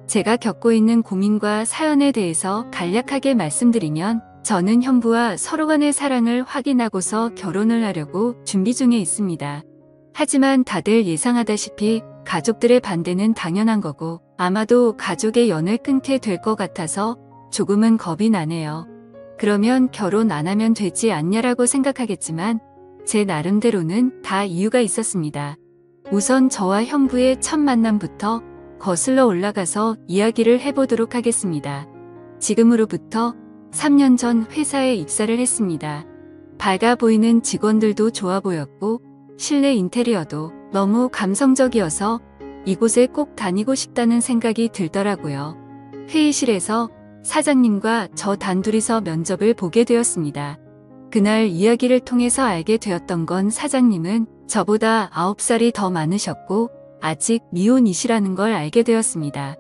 제가 겪고 있는 고민과 사연에 대해서 간략하게 말씀드리면 저는 형부와 서로 간의 사랑을 확인하고서 결혼을 하려고 준비 중에 있습니다. 하지만 다들 예상하다시피 가족들의 반대는 당연한 거고 아마도 가족의 연을 끊게 될 것 같아서 조금은 겁이 나네요. 그러면 결혼 안 하면 되지 않냐라고 생각하겠지만 제 나름대로는 다 이유가 있었습니다. 우선 저와 형부의 첫 만남부터 거슬러 올라가서 이야기를 해보도록 하겠습니다. 지금으로부터 3년 전 회사에 입사를 했습니다. 밝아 보이는 직원들도 좋아 보였고 실내 인테리어도 너무 감성적이어서 이곳에 꼭 다니고 싶다는 생각이 들더라고요. 회의실에서 사장님과 저 단둘이서 면접을 보게 되었습니다. 그날 이야기를 통해서 알게 되었던 건 사장님은 저보다 9살이 더 많으셨고 아직 미혼이시라는 걸 알게 되었습니다.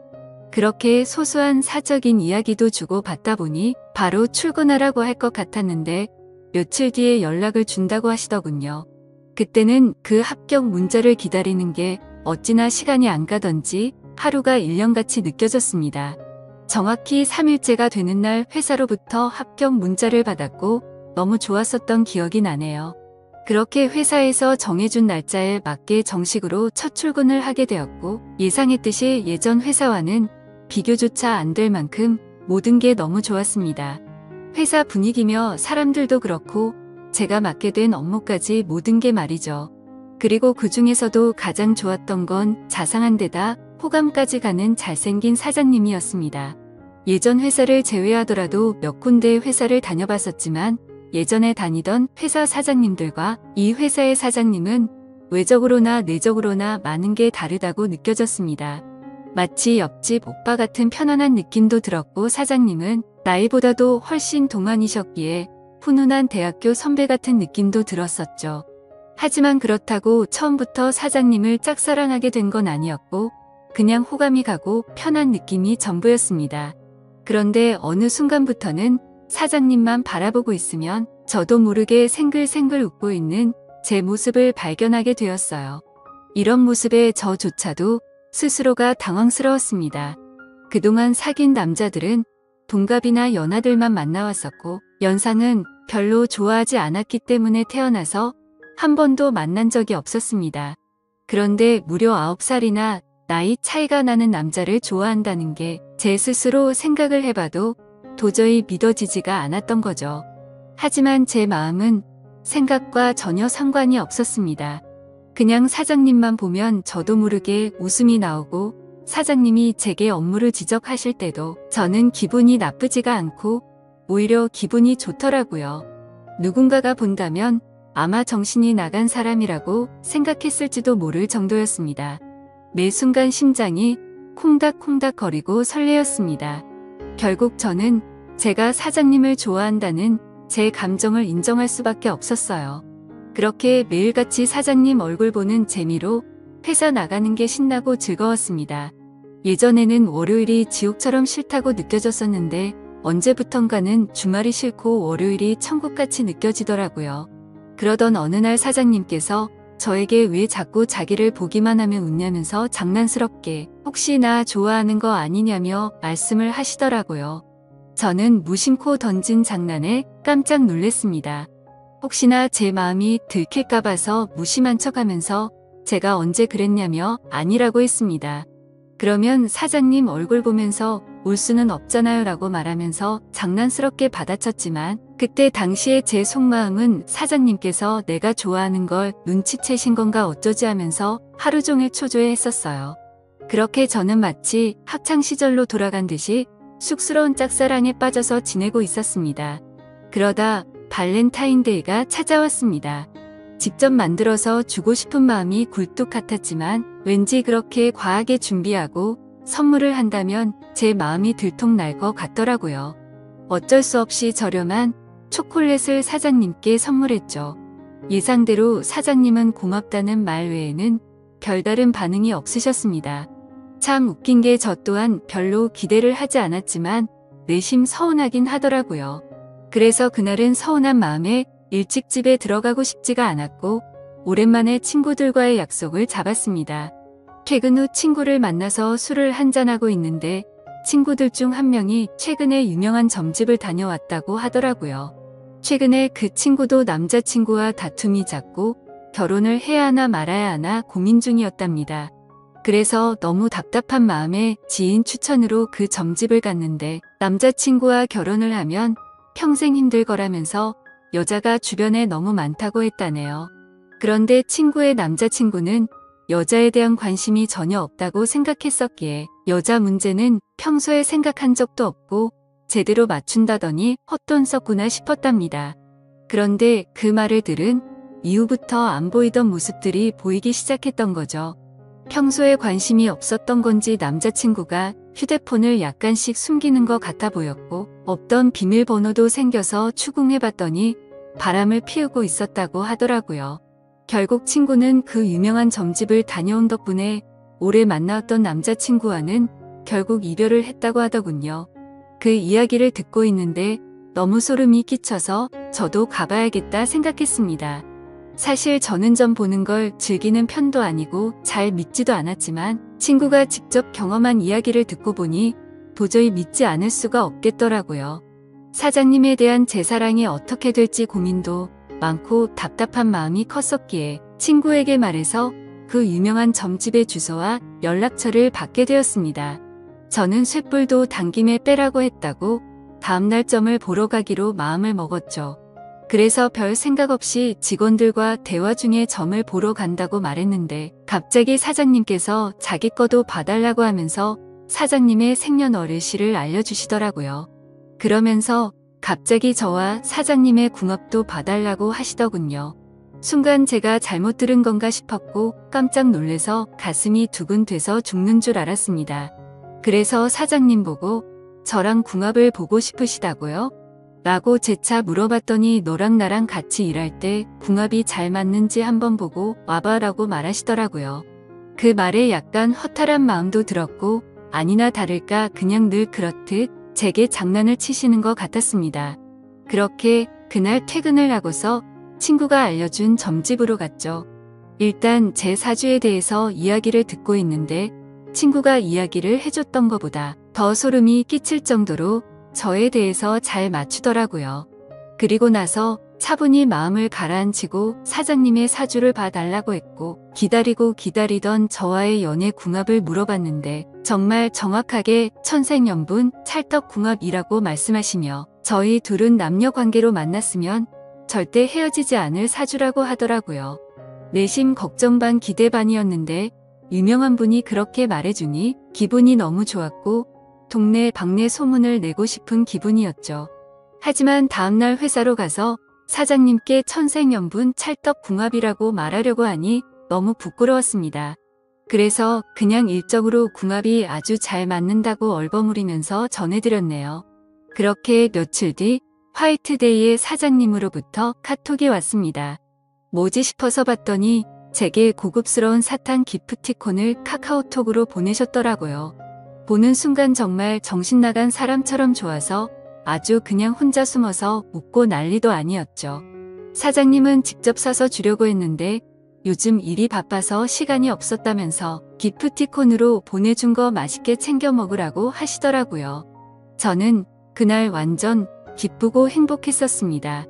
그렇게 소소한 사적인 이야기도 주고 받다 보니 바로 출근하라고 할 것 같았는데 며칠 뒤에 연락을 준다고 하시더군요. 그때는 그 합격 문자를 기다리는 게 어찌나 시간이 안 가던지 하루가 1년같이 느껴졌습니다. 정확히 3일째가 되는 날 회사로부터 합격 문자를 받았고 너무 좋았었던 기억이 나네요. 그렇게 회사에서 정해준 날짜에 맞게 정식으로 첫 출근을 하게 되었고 예상했듯이 예전 회사와는 비교조차 안 될 만큼 모든 게 너무 좋았습니다. 회사 분위기며 사람들도 그렇고 제가 맡게 된 업무까지 모든 게 말이죠. 그리고 그 중에서도 가장 좋았던 건 자상한 데다 호감까지 가는 잘생긴 사장님이었습니다. 예전 회사를 제외하더라도 몇 군데 회사를 다녀봤었지만 예전에 다니던 회사 사장님들과 이 회사의 사장님은 외적으로나 내적으로나 많은 게 다르다고 느껴졌습니다. 마치 옆집 오빠 같은 편안한 느낌도 들었고 사장님은 나이보다도 훨씬 동안이셨기에 훈훈한 대학교 선배 같은 느낌도 들었었죠. 하지만 그렇다고 처음부터 사장님을 짝사랑하게 된 건 아니었고 그냥 호감이 가고 편한 느낌이 전부였습니다. 그런데 어느 순간부터는 사장님만 바라보고 있으면 저도 모르게 생글생글 웃고 있는 제 모습을 발견하게 되었어요. 이런 모습에 저조차도 스스로가 당황스러웠습니다. 그동안 사귄 남자들은 동갑이나 연하들만 만나왔었고 연상은 별로 좋아하지 않았기 때문에 태어나서 한 번도 만난 적이 없었습니다. 그런데 무려 9살이나 나이 차이가 나는 남자를 좋아한다는 게 제 스스로 생각을 해봐도 도저히 믿어지지가 않았던 거죠. 하지만 제 마음은 생각과 전혀 상관이 없었습니다. 그냥 사장님만 보면 저도 모르게 웃음이 나오고 사장님이 제게 업무를 지적하실 때도 저는 기분이 나쁘지가 않고 오히려 기분이 좋더라고요. 누군가가 본다면 아마 정신이 나간 사람이라고 생각했을지도 모를 정도였습니다. 매 순간 심장이 콩닥콩닥 거리고 설레었습니다. 결국 저는 제가 사장님을 좋아한다는 제 감정을 인정할 수밖에 없었어요. 그렇게 매일같이 사장님 얼굴 보는 재미로 회사 나가는 게 신나고 즐거웠습니다. 예전에는 월요일이 지옥처럼 싫다고 느껴졌었는데 언제부턴가는 주말이 싫고 월요일이 천국같이 느껴지더라고요. 그러던 어느 날 사장님께서 저에게 왜 자꾸 자기를 보기만 하면 웃냐면서 장난스럽게 혹시 나 좋아하는 거 아니냐며 말씀을 하시더라고요. 저는 무심코 던진 장난에 깜짝 놀랐습니다. 혹시나 제 마음이 들킬까 봐서 무심한 척하면서 제가 언제 그랬냐며 아니라고 했습니다. 그러면 사장님 얼굴 보면서 올 수는 없잖아요 라고 말하면서 장난스럽게 받아쳤지만 그때 당시에 제 속마음은 사장님께서 내가 좋아하는 걸 눈치채신 건가 어쩌지 하면서 하루 종일 초조해했었어요. 그렇게 저는 마치 학창시절로 돌아간 듯이 쑥스러운 짝사랑에 빠져서 지내고 있었습니다. 그러다 발렌타인데이가 찾아왔습니다. 직접 만들어서 주고 싶은 마음이 굴뚝 같았지만 왠지 그렇게 과하게 준비하고 선물을 한다면 제 마음이 들통날 것 같더라고요. 어쩔 수 없이 저렴한 초콜릿을 사장님께 선물했죠. 예상대로 사장님은 고맙다는 말 외에는 별다른 반응이 없으셨습니다. 참 웃긴 게 저 또한 별로 기대를 하지 않았지만 내심 서운하긴 하더라고요. 그래서 그날은 서운한 마음에 일찍 집에 들어가고 싶지가 않았고 오랜만에 친구들과의 약속을 잡았습니다. 퇴근 후 친구를 만나서 술을 한잔하고 있는데 친구들 중 한 명이 최근에 유명한 점집을 다녀왔다고 하더라고요. 최근에 그 친구도 남자친구와 다툼이 잦고 결혼을 해야 하나 말아야 하나 고민 중이었답니다. 그래서 너무 답답한 마음에 지인 추천으로 그 점집을 갔는데 남자친구와 결혼을 하면 평생 힘들 거라면서 여자가 주변에 너무 많다고 했다네요. 그런데 친구의 남자친구는 여자에 대한 관심이 전혀 없다고 생각했었기에 여자 문제는 평소에 생각한 적도 없고 제대로 맞춘다더니 헛돈 썼구나 싶었답니다. 그런데 그 말을 들은 이후부터 안 보이던 모습들이 보이기 시작했던 거죠. 평소에 관심이 없었던 건지 남자친구가 휴대폰을 약간씩 숨기는 것 같아 보였고 없던 비밀번호도 생겨서 추궁해봤더니 바람을 피우고 있었다고 하더라고요. 결국 친구는 그 유명한 점집을 다녀온 덕분에 오래 만나왔던 남자친구와는 결국 이별을 했다고 하더군요. 그 이야기를 듣고 있는데 너무 소름이 끼쳐서 저도 가봐야겠다 생각했습니다. 사실 저는 점 보는 걸 즐기는 편도 아니고 잘 믿지도 않았지만 친구가 직접 경험한 이야기를 듣고 보니 도저히 믿지 않을 수가 없겠더라고요. 사장님에 대한 제 사랑이 어떻게 될지 고민도 많고 답답한 마음이 컸었기에 친구에게 말해서 그 유명한 점집의 주소와 연락처를 받게 되었습니다. 저는 쇳불도 당김에 빼라고 했다고 다음날 점을 보러 가기로 마음을 먹었죠. 그래서 별 생각 없이 직원들과 대화 중에 점을 보러 간다고 말했는데 갑자기 사장님께서 자기 거도 봐달라고 하면서 사장님의 생년월일시를 알려주시더라고요. 그러면서 갑자기 저와 사장님의 궁합도 봐달라고 하시더군요. 순간 제가 잘못 들은 건가 싶었고 깜짝 놀래서 가슴이 두근돼서 죽는 줄 알았습니다. 그래서 사장님 보고 저랑 궁합을 보고 싶으시다고요? 라고 재차 물어봤더니 너랑 나랑 같이 일할 때 궁합이 잘 맞는지 한번 보고 와봐 라고 말하시더라고요. 그 말에 약간 허탈한 마음도 들었고 아니나 다를까 그냥 늘 그렇듯 제게 장난을 치시는 것 같았습니다. 그렇게 그날 퇴근을 하고서 친구가 알려준 점집으로 갔죠. 일단 제 사주에 대해서 이야기를 듣고 있는데 친구가 이야기를 해줬던 것보다 더 소름이 끼칠 정도로 저에 대해서 잘 맞추더라고요. 그리고 나서 차분히 마음을 가라앉히고 사장님의 사주를 봐달라고 했고 기다리고 기다리던 저와의 연애 궁합을 물어봤는데 정말 정확하게 천생연분 찰떡궁합이라고 말씀하시며 저희 둘은 남녀관계로 만났으면 절대 헤어지지 않을 사주라고 하더라고요. 내심 걱정 반 기대 반이었는데 유명한 분이 그렇게 말해주니 기분이 너무 좋았고 동네 방네 소문을 내고 싶은 기분이었죠. 하지만 다음날 회사로 가서 사장님께 천생연분 찰떡궁합이라고 말하려고 하니 너무 부끄러웠습니다. 그래서 그냥 일적으로 궁합이 아주 잘 맞는다고 얼버무리면서 전해드렸네요. 그렇게 며칠 뒤 화이트데이에 사장님으로부터 카톡이 왔습니다. 뭐지 싶어서 봤더니 제게 고급스러운 사탕 기프티콘을 카카오톡으로 보내셨더라고요. 보는 순간 정말 정신나간 사람처럼 좋아서 아주 그냥 혼자 숨어서 웃고 난리도 아니었죠. 사장님은 직접 사서 주려고 했는데 요즘 일이 바빠서 시간이 없었다면서 기프티콘으로 보내준 거 맛있게 챙겨 먹으라고 하시더라고요. 저는 그날 완전 기쁘고 행복했었습니다.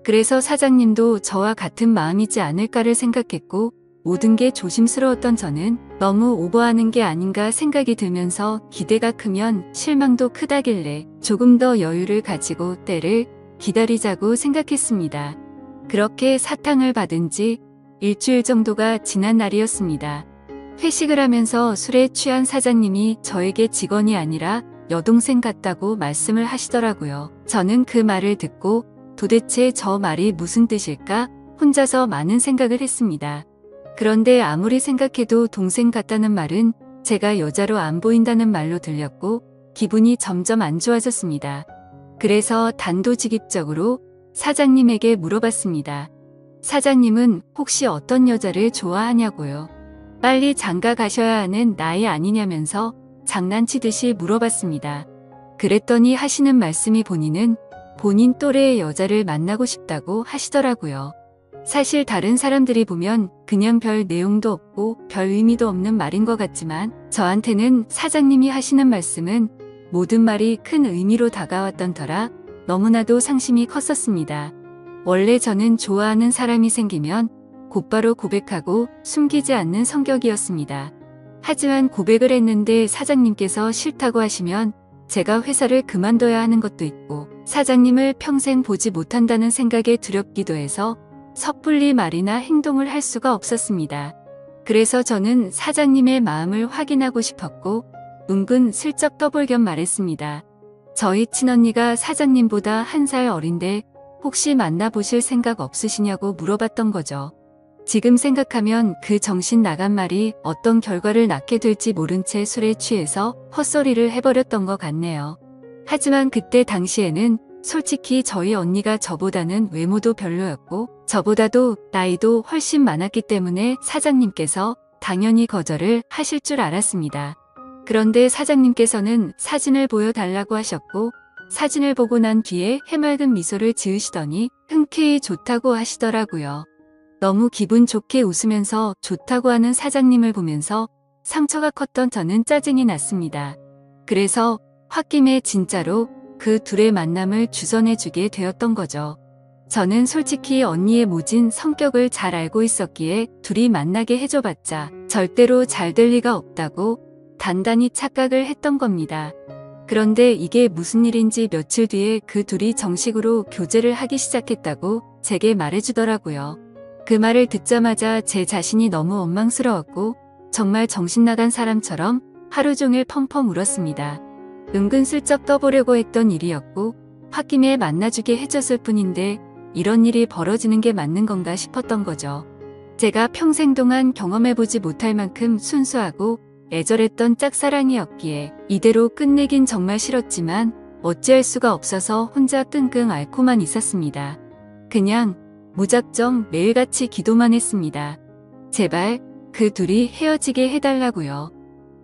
그래서 사장님도 저와 같은 마음이지 않을까를 생각했고 모든 게 조심스러웠던 저는 너무 오버하는 게 아닌가 생각이 들면서 기대가 크면 실망도 크다길래 조금 더 여유를 가지고 때를 기다리자고 생각했습니다. 그렇게 사탕을 받은 지 일주일 정도가 지난 날이었습니다. 회식을 하면서 술에 취한 사장님이 저에게 직원이 아니라 여동생 같다고 말씀을 하시더라고요. 저는 그 말을 듣고 도대체 저 말이 무슨 뜻일까 혼자서 많은 생각을 했습니다. 그런데 아무리 생각해도 동생 같다는 말은 제가 여자로 안 보인다는 말로 들렸고 기분이 점점 안 좋아졌습니다. 그래서 단도직입적으로 사장님에게 물어봤습니다. 사장님은 혹시 어떤 여자를 좋아하냐고요. 빨리 장가 가셔야 하는 나이 아니냐면서 장난치듯이 물어봤습니다. 그랬더니 하시는 말씀이 본인은 본인 또래의 여자를 만나고 싶다고 하시더라고요. 사실 다른 사람들이 보면 그냥 별 내용도 없고 별 의미도 없는 말인 것 같지만 저한테는 사장님이 하시는 말씀은 모든 말이 큰 의미로 다가왔던 터라 너무나도 상심이 컸었습니다. 원래 저는 좋아하는 사람이 생기면 곧바로 고백하고 숨기지 않는 성격이었습니다. 하지만 고백을 했는데 사장님께서 싫다고 하시면 제가 회사를 그만둬야 하는 것도 있고 사장님을 평생 보지 못한다는 생각에 두렵기도 해서 섣불리 말이나 행동을 할 수가 없었습니다. 그래서 저는 사장님의 마음을 확인하고 싶었고 은근 슬쩍 떠볼 겸 말했습니다. 저희 친언니가 사장님보다 1살 어린데 혹시 만나보실 생각 없으시냐고 물어봤던 거죠. 지금 생각하면 그 정신 나간 말이 어떤 결과를 낳게 될지 모른 채 술에 취해서 헛소리를 해버렸던 것 같네요. 하지만 그때 당시에는 솔직히 저희 언니가 저보다는 외모도 별로였고 저보다도 나이도 훨씬 많았기 때문에 사장님께서 당연히 거절을 하실 줄 알았습니다. 그런데 사장님께서는 사진을 보여달라고 하셨고 사진을 보고 난 뒤에 해맑은 미소를 지으시더니 흔쾌히 좋다고 하시더라고요. 너무 기분 좋게 웃으면서 좋다고 하는 사장님을 보면서 상처가 컸던 저는 짜증이 났습니다. 그래서 홧김에 진짜로 그 둘의 만남을 주선해주게 되었던 거죠. 저는 솔직히 언니의 모진 성격을 잘 알고 있었기에 둘이 만나게 해줘봤자 절대로 잘 될 리가 없다고 단단히 착각을 했던 겁니다. 그런데 이게 무슨 일인지 며칠 뒤에 그 둘이 정식으로 교제를 하기 시작했다고 제게 말해주더라고요. 그 말을 듣자마자 제 자신이 너무 원망스러웠고 정말 정신나간 사람처럼 하루 종일 펑펑 울었습니다. 은근슬쩍 떠보려고 했던 일이었고 홧김에 만나주게 해줬을 뿐인데 이런 일이 벌어지는 게 맞는 건가 싶었던 거죠. 제가 평생 동안 경험해보지 못할 만큼 순수하고 애절했던 짝사랑이었기에 이대로 끝내긴 정말 싫었지만 어찌할 수가 없어서 혼자 끙끙 앓고만 있었습니다. 그냥 무작정 매일같이 기도만 했습니다. 제발 그 둘이 헤어지게 해달라고요.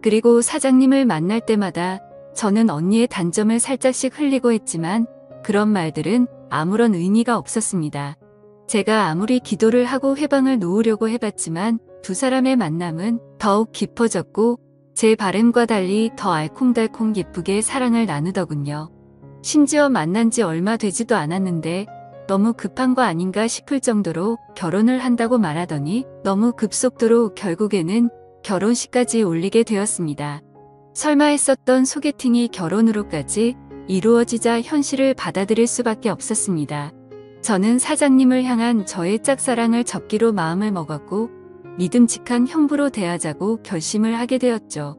그리고 사장님을 만날 때마다 저는 언니의 단점을 살짝씩 흘리고 했지만 그런 말들은 아무런 의미가 없었습니다. 제가 아무리 기도를 하고 회방을 놓으려고 해봤지만 두 사람의 만남은 더욱 깊어졌고 제 바람과 달리 더 알콩달콩 예쁘게 사랑을 나누더군요. 심지어 만난 지 얼마 되지도 않았는데 너무 급한 거 아닌가 싶을 정도로 결혼을 한다고 말하더니 너무 급속도로 결국에는 결혼식까지 올리게 되었습니다. 설마 했었던 소개팅이 결혼으로까지 이루어지자 현실을 받아들일 수밖에 없었습니다. 저는 사장님을 향한 저의 짝사랑을 접기로 마음을 먹었고 믿음직한 형부로 대하자고 결심을 하게 되었죠.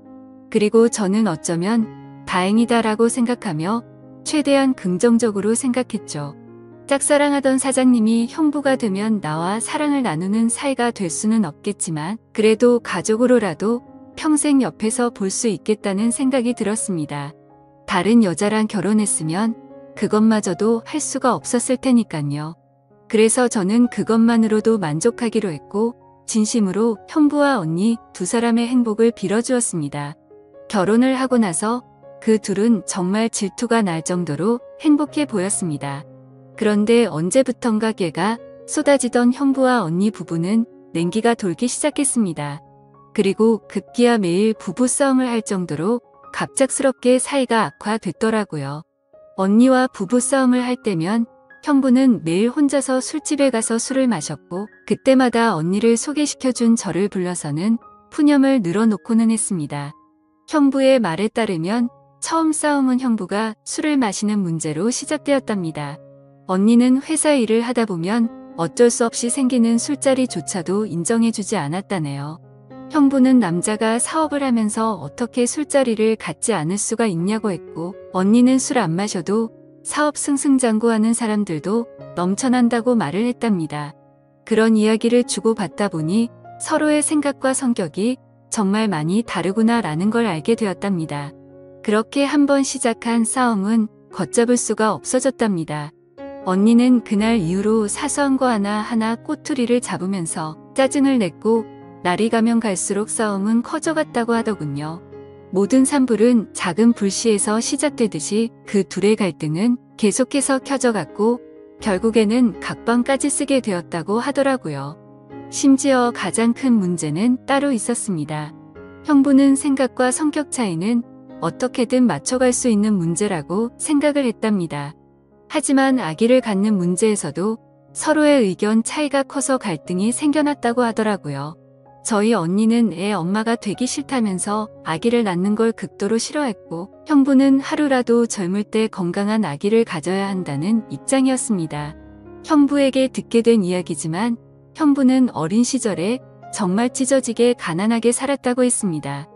그리고 저는 어쩌면 다행이다라고 생각하며 최대한 긍정적으로 생각했죠. 짝사랑하던 사장님이 형부가 되면 나와 사랑을 나누는 사이가 될 수는 없겠지만 그래도 가족으로라도 평생 옆에서 볼 수 있겠다는 생각이 들었습니다. 다른 여자랑 결혼했으면 그것마저도 할 수가 없었을 테니까요. 그래서 저는 그것만으로도 만족하기로 했고 진심으로 형부와 언니 두 사람의 행복을 빌어주었습니다. 결혼을 하고 나서 그 둘은 정말 질투가 날 정도로 행복해 보였습니다. 그런데 언제부턴가 걔가 쏟아지던 형부와 언니 부부는 냉기가 돌기 시작했습니다. 그리고 급기야 매일 부부싸움을 할 정도로 갑작스럽게 사이가 악화됐더라고요. 언니와 부부싸움을 할 때면 형부는 매일 혼자서 술집에 가서 술을 마셨고 그때마다 언니를 소개시켜준 저를 불러서는 푸념을 늘어놓고는 했습니다. 형부의 말에 따르면 처음 싸움은 형부가 술을 마시는 문제로 시작되었답니다. 언니는 회사 일을 하다 보면 어쩔 수 없이 생기는 술자리조차도 인정해주지 않았다네요. 형부는 남자가 사업을 하면서 어떻게 술자리를 갖지 않을 수가 있냐고 했고 언니는 술 안 마셔도 사업 승승장구하는 사람들도 넘쳐난다고 말을 했답니다. 그런 이야기를 주고받다 보니 서로의 생각과 성격이 정말 많이 다르구나라는 걸 알게 되었답니다. 그렇게 한번 시작한 싸움은 걷잡을 수가 없어졌답니다. 언니는 그날 이후로 사소한 거 하나하나 꼬투리를 잡으면서 짜증을 냈고 날이 가면 갈수록 싸움은 커져갔다고 하더군요. 모든 산불은 작은 불씨에서 시작되듯이 그 둘의 갈등은 계속해서 켜져갔고 결국에는 각방까지 쓰게 되었다고 하더라고요. 심지어 가장 큰 문제는 따로 있었습니다. 형부는 생각과 성격 차이는 어떻게든 맞춰갈 수 있는 문제라고 생각을 했답니다. 하지만 아기를 갖는 문제에서도 서로의 의견 차이가 커서 갈등이 생겨났다고 하더라고요. 저희 언니는 애 엄마가 되기 싫다면서 아기를 낳는 걸 극도로 싫어했고, 형부는 하루라도 젊을 때 건강한 아기를 가져야 한다는 입장이었습니다. 형부에게 듣게 된 이야기지만 형부는 어린 시절에 정말 찢어지게 가난하게 살았다고 했습니다.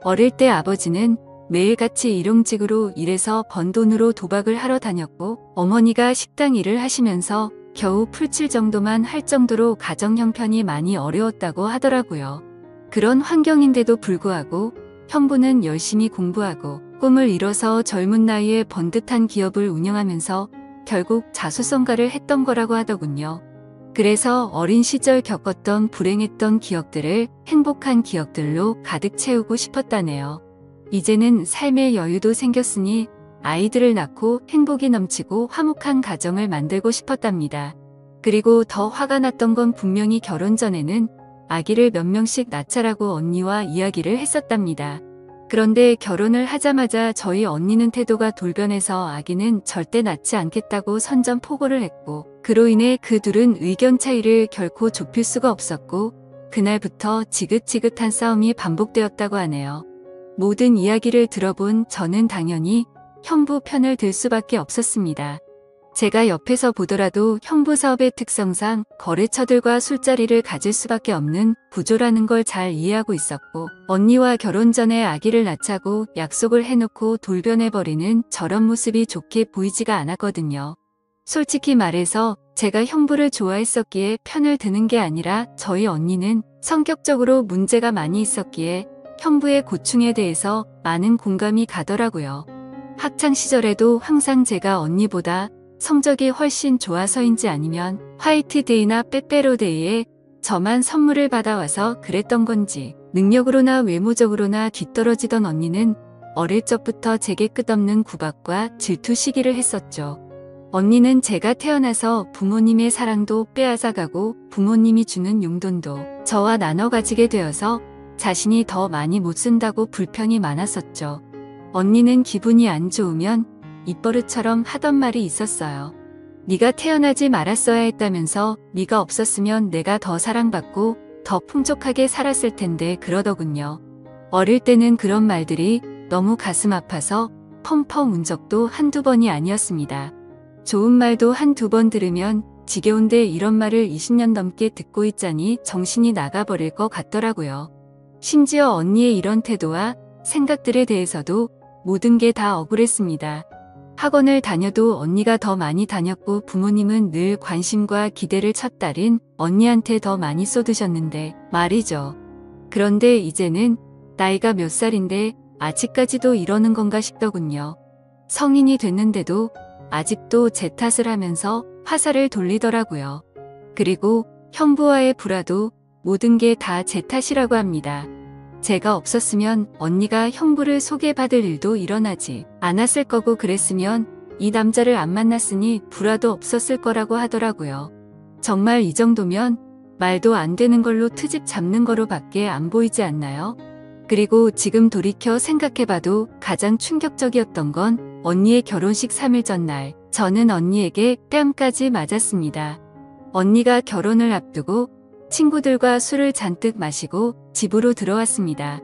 어릴 때 아버지는 매일같이 일용직으로 일해서 번 돈으로 도박을 하러 다녔고, 어머니가 식당 일을 하시면서 겨우 풀칠 정도만 할 정도로 가정 형편이 많이 어려웠다고 하더라고요. 그런 환경인데도 불구하고 형부는 열심히 공부하고 꿈을 이뤄서 젊은 나이에 번듯한 기업을 운영하면서 결국 자수성가를 했던 거라고 하더군요. 그래서 어린 시절 겪었던 불행했던 기억들을 행복한 기억들로 가득 채우고 싶었다네요. 이제는 삶의 여유도 생겼으니 아이들을 낳고 행복이 넘치고 화목한 가정을 만들고 싶었답니다. 그리고 더 화가 났던 건 분명히 결혼 전에는 아기를 몇 명씩 낳자라고 언니와 이야기를 했었답니다. 그런데 결혼을 하자마자 저희 언니는 태도가 돌변해서 아기는 절대 낳지 않겠다고 선전포고를 했고, 그로 인해 그 둘은 의견 차이를 결코 좁힐 수가 없었고, 그날부터 지긋지긋한 싸움이 반복되었다고 하네요. 모든 이야기를 들어본 저는 당연히 형부 편을 들 수밖에 없었습니다. 제가 옆에서 보더라도 형부 사업의 특성상 거래처들과 술자리를 가질 수밖에 없는 구조라는 걸 잘 이해하고 있었고, 언니와 결혼 전에 아기를 낳자고 약속을 해놓고 돌변해버리는 저런 모습이 좋게 보이지가 않았거든요. 솔직히 말해서 제가 형부를 좋아했었기에 편을 드는 게 아니라 저희 언니는 성격적으로 문제가 많이 있었기에 형부의 고충에 대해서 많은 공감이 가더라고요. 학창시절에도 항상 제가 언니보다 성적이 훨씬 좋아서인지 아니면 화이트데이나 빼빼로데이에 저만 선물을 받아와서 그랬던 건지 능력으로나 외모적으로나 뒤떨어지던 언니는 어릴 적부터 제게 끝없는 구박과 질투 시기를 했었죠. 언니는 제가 태어나서 부모님의 사랑도 빼앗아가고 부모님이 주는 용돈도 저와 나눠 가지게 되어서 자신이 더 많이 못 쓴다고 불평이 많았었죠. 언니는 기분이 안 좋으면 입버릇처럼 하던 말이 있었어요. 네가 태어나지 말았어야 했다면서 네가 없었으면 내가 더 사랑받고 더 풍족하게 살았을 텐데 그러더군요. 어릴 때는 그런 말들이 너무 가슴 아파서 펑펑 운 적도 한두 번이 아니었습니다. 좋은 말도 한두 번 들으면 지겨운데 이런 말을 20년 넘게 듣고 있자니 정신이 나가버릴 것 같더라고요. 심지어 언니의 이런 태도와 생각들에 대해서도 모든 게 다 억울했습니다. 학원을 다녀도 언니가 더 많이 다녔고 부모님은 늘 관심과 기대를 첫 딸인 언니한테 더 많이 쏟으셨는데 말이죠. 그런데 이제는 나이가 몇 살인데 아직까지도 이러는 건가 싶더군요. 성인이 됐는데도 아직도 제 탓을 하면서 화살을 돌리더라고요. 그리고 형부와의 불화도 모든 게 다 제 탓이라고 합니다. 제가 없었으면 언니가 형부를 소개받을 일도 일어나지 않았을 거고 그랬으면 이 남자를 안 만났으니 불화도 없었을 거라고 하더라고요. 정말 이 정도면 말도 안 되는 걸로 트집 잡는 거로 밖에 안 보이지 않나요? 그리고 지금 돌이켜 생각해봐도 가장 충격적이었던 건 언니의 결혼식 3일 전날 저는 언니에게 뺨까지 맞았습니다. 언니가 결혼을 앞두고 친구들과 술을 잔뜩 마시고 집으로 들어왔습니다.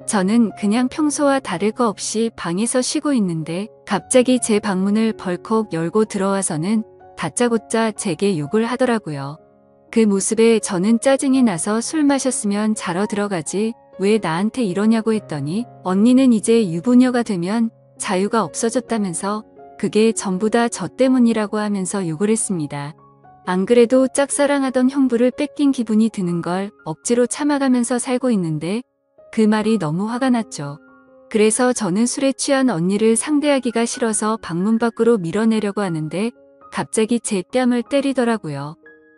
저는 그냥 평소와 다를 거 없이 방에서 쉬고 있는데 갑자기 제 방문을 벌컥 열고 들어와서는 다짜고짜 제게 욕을 하더라고요. 그 모습에 저는 짜증이 나서 술 마셨으면 자러 들어가지 왜 나한테 이러냐고 했더니 언니는 이제 유부녀가 되면 자유가 없어졌다면서 그게 전부 다 저 때문이라고 하면서 욕을 했습니다. 안 그래도 짝사랑하던 형부를 뺏긴 기분이 드는 걸 억지로 참아가면서 살고 있는데 그 말이 너무 화가 났죠. 그래서 저는 술에 취한 언니를 상대하기가 싫어서 방문 밖으로 밀어내려고 하는데 갑자기 제 뺨을 때리더라고요.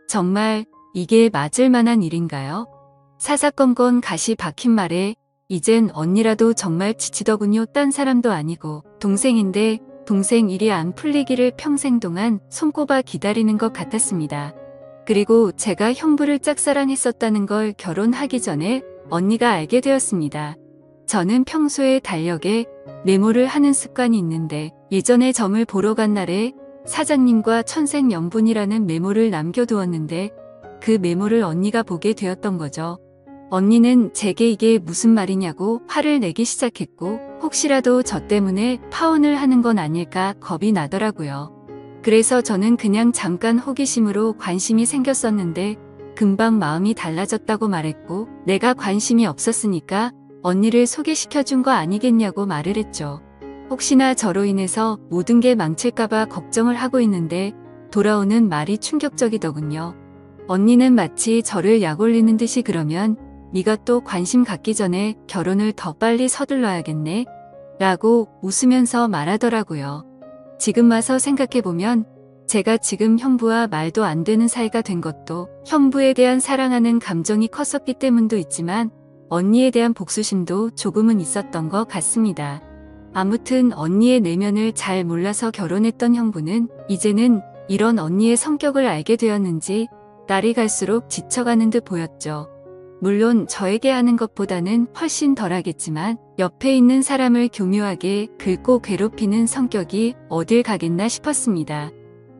정말 이게 맞을 만한 일인가요? 사사건건 가시 박힌 말에 이젠 언니라도 정말 지치더군요. 딴 사람도 아니고 동생인데 동생 일이 안 풀리기를 평생 동안 손꼽아 기다리는 것 같았습니다. 그리고 제가 형부를 짝사랑했었다는 걸 결혼하기 전에 언니가 알게 되었습니다. 저는 평소에 달력에 메모를 하는 습관이 있는데 예전에 점을 보러 간 날에 사장님과 천생연분이라는 메모를 남겨두었는데 그 메모를 언니가 보게 되었던 거죠. 언니는 제게 이게 무슨 말이냐고 화를 내기 시작했고 혹시라도 저 때문에 파혼을 하는 건 아닐까 겁이 나더라고요. 그래서 저는 그냥 잠깐 호기심으로 관심이 생겼었는데 금방 마음이 달라졌다고 말했고 내가 관심이 없었으니까 언니를 소개시켜준 거 아니겠냐고 말을 했죠. 혹시나 저로 인해서 모든 게 망칠까봐 걱정을 하고 있는데 돌아오는 말이 충격적이더군요. 언니는 마치 저를 약올리는 듯이 그러면 네가 또 관심 갖기 전에 결혼을 더 빨리 서둘러야겠네 라고 웃으면서 말하더라고요. 지금 와서 생각해보면 제가 지금 형부와 말도 안 되는 사이가 된 것도 형부에 대한 사랑하는 감정이 컸었기 때문도 있지만 언니에 대한 복수심도 조금은 있었던 것 같습니다. 아무튼 언니의 내면을 잘 몰라서 결혼했던 형부는 이제는 이런 언니의 성격을 알게 되었는지 날이 갈수록 지쳐가는 듯 보였죠. 물론 저에게 하는 것보다는 훨씬 덜하겠지만 옆에 있는 사람을 교묘하게 긁고 괴롭히는 성격이 어딜 가겠나 싶었습니다.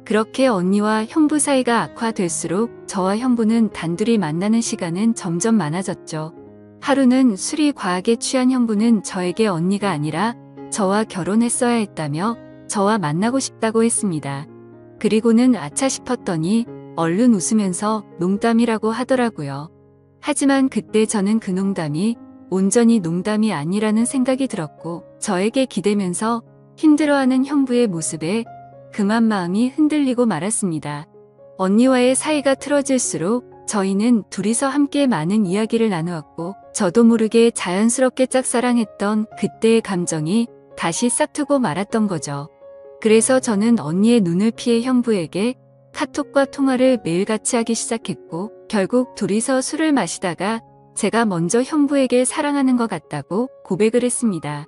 그렇게 언니와 형부 사이가 악화될수록 저와 형부는 단둘이 만나는 시간은 점점 많아졌죠. 하루는 술이 과하게 취한 형부는 저에게 언니가 아니라 저와 결혼했어야 했다며 저와 만나고 싶다고 했습니다. 그리고는 아차 싶었더니 얼른 웃으면서 농담이라고 하더라고요. 하지만 그때 저는 그 농담이 온전히 농담이 아니라는 생각이 들었고 저에게 기대면서 힘들어하는 형부의 모습에 그만 마음이 흔들리고 말았습니다. 언니와의 사이가 틀어질수록 저희는 둘이서 함께 많은 이야기를 나누었고 저도 모르게 자연스럽게 짝사랑했던 그때의 감정이 다시 싹트고 말았던 거죠. 그래서 저는 언니의 눈을 피해 형부에게 카톡과 통화를 매일같이 하기 시작했고 결국 둘이서 술을 마시다가 제가 먼저 형부에게 사랑하는 것 같다고 고백을 했습니다.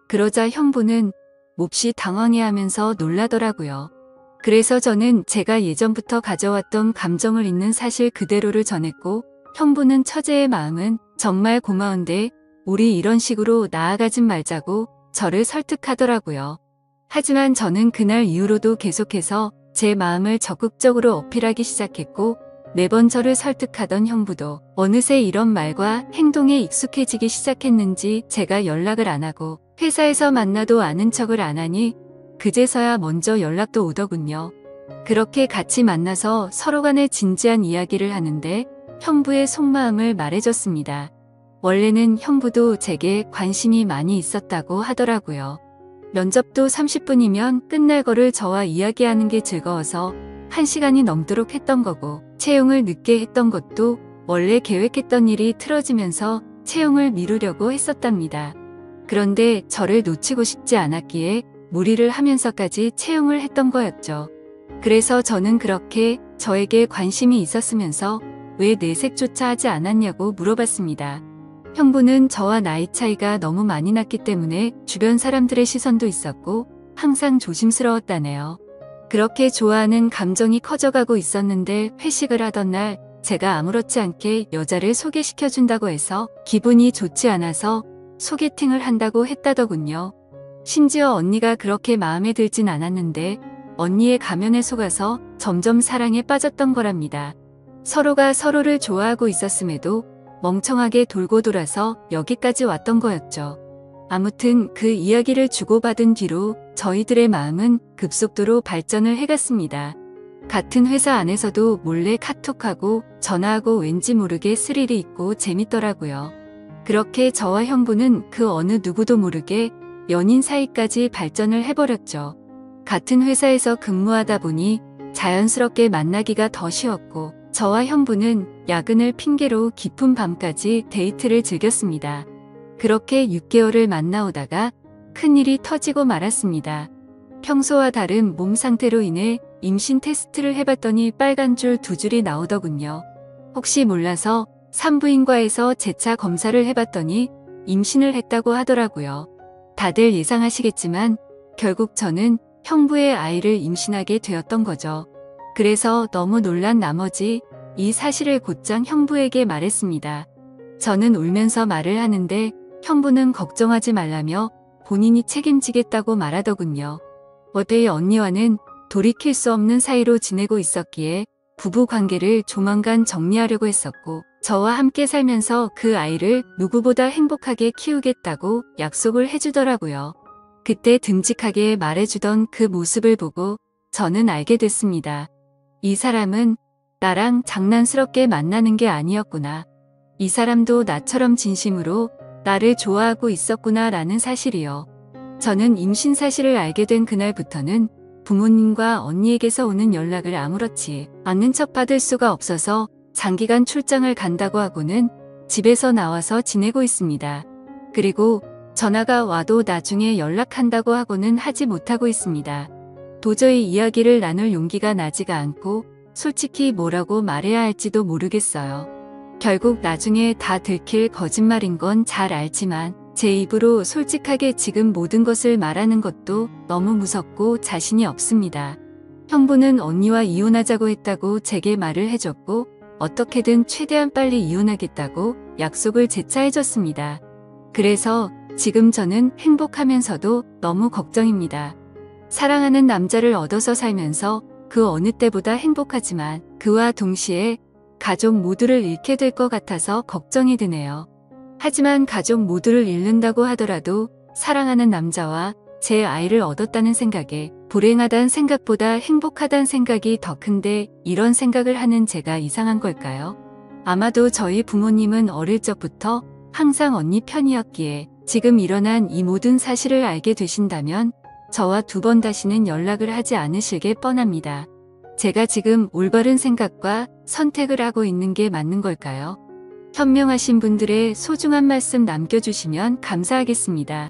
그러자 형부는 몹시 당황해하면서 놀라더라고요. 그래서 저는 제가 예전부터 가져왔던 감정을 있는 사실 그대로를 전했고 형부는 처제의 마음은 정말 고마운데 우리 이런 식으로 나아가진 말자고 저를 설득하더라고요. 하지만 저는 그날 이후로도 계속해서 제 마음을 적극적으로 어필하기 시작했고 매번 저를 설득하던 형부도 어느새 이런 말과 행동에 익숙해지기 시작했는지 제가 연락을 안 하고 회사에서 만나도 아는 척을 안 하니 그제서야 먼저 연락도 오더군요. 그렇게 같이 만나서 서로 간에 진지한 이야기를 하는데 형부의 속마음을 말해줬습니다. 원래는 형부도 제게 관심이 많이 있었다고 하더라고요. 면접도 30분이면 끝날 거를 저와 이야기하는 게 즐거워서 1시간이 넘도록 했던 거고 채용을 늦게 했던 것도 원래 계획했던 일이 틀어지면서 채용을 미루려고 했었답니다. 그런데 저를 놓치고 싶지 않았기에 무리를 하면서까지 채용을 했던 거였죠. 그래서 저는 그렇게 저에게 관심이 있었으면서 왜 내색조차 하지 않았냐고 물어봤습니다. 형부는 저와 나이 차이가 너무 많이 났기 때문에 주변 사람들의 시선도 있었고 항상 조심스러웠다네요. 그렇게 좋아하는 감정이 커져가고 있었는데 회식을 하던 날 제가 아무렇지 않게 여자를 소개시켜준다고 해서 기분이 좋지 않아서 소개팅을 한다고 했다더군요. 심지어 언니가 그렇게 마음에 들진 않았는데 언니의 가면에 속아서 점점 사랑에 빠졌던 거랍니다. 서로가 서로를 좋아하고 있었음에도 멍청하게 돌고 돌아서 여기까지 왔던 거였죠. 아무튼 그 이야기를 주고받은 뒤로 저희들의 마음은 급속도로 발전을 해갔습니다. 같은 회사 안에서도 몰래 카톡하고 전화하고 왠지 모르게 스릴이 있고 재밌더라고요. 그렇게 저와 형부는 그 어느 누구도 모르게 연인 사이까지 발전을 해버렸죠. 같은 회사에서 근무하다 보니 자연스럽게 만나기가 더 쉬웠고 저와 형부는 야근을 핑계로 깊은 밤까지 데이트를 즐겼습니다. 그렇게 6개월을 만나오다가 큰일이 터지고 말았습니다. 평소와 다른 몸 상태로 인해 임신 테스트를 해봤더니 빨간 줄 2줄이 나오더군요. 혹시 몰라서 산부인과에서 재차 검사를 해봤더니 임신을 했다고 하더라고요. 다들 예상하시겠지만 결국 저는 형부의 아이를 임신하게 되었던 거죠. 그래서 너무 놀란 나머지 이 사실을 곧장 형부에게 말했습니다. 저는 울면서 말을 하는데 형부는 걱정하지 말라며 본인이 책임지겠다고 말하더군요. 어때의 언니와는 돌이킬 수 없는 사이로 지내고 있었기에 부부 관계를 조만간 정리하려고 했었고, 저와 함께 살면서 그 아이를 누구보다 행복하게 키우겠다고 약속을 해주더라고요. 그때 듬직하게 말해주던 그 모습을 보고 저는 알게 됐습니다. 이 사람은 나랑 장난스럽게 만나는 게 아니었구나. 이 사람도 나처럼 진심으로 나를 좋아하고 있었구나 라는 사실이요. 저는 임신 사실을 알게 된 그날부터는 부모님과 언니에게서 오는 연락을 아무렇지 않은 척 받을 수가 없어서 장기간 출장을 간다고 하고는 집에서 나와서 지내고 있습니다. 그리고 전화가 와도 나중에 연락한다고 하고는 하지 못하고 있습니다. 도저히 이야기를 나눌 용기가 나지가 않고 솔직히 뭐라고 말해야 할지도 모르겠어요. 결국 나중에 다 들킬 거짓말인 건 잘 알지만 제 입으로 솔직하게 지금 모든 것을 말하는 것도 너무 무섭고 자신이 없습니다. 형부는 언니와 이혼하자고 했다고 제게 말을 해줬고 어떻게든 최대한 빨리 이혼하겠다고 약속을 재차 해줬습니다. 그래서 지금 저는 행복하면서도 너무 걱정입니다. 사랑하는 남자를 얻어서 살면서 그 어느 때보다 행복하지만 그와 동시에 가족 모두를 잃게 될 것 같아서 걱정이 드네요. 하지만 가족 모두를 잃는다고 하더라도 사랑하는 남자와 제 아이를 얻었다는 생각에 불행하단 생각보다 행복하단 생각이 더 큰데 이런 생각을 하는 제가 이상한 걸까요? 아마도 저희 부모님은 어릴 적부터 항상 언니 편이었기에 지금 일어난 이 모든 사실을 알게 되신다면 저와 두 번 다시는 연락을 하지 않으실 게 뻔합니다. 제가 지금 올바른 생각과 선택을 하고 있는 게 맞는 걸까요? 현명하신 분들의 소중한 말씀 남겨주시면 감사하겠습니다.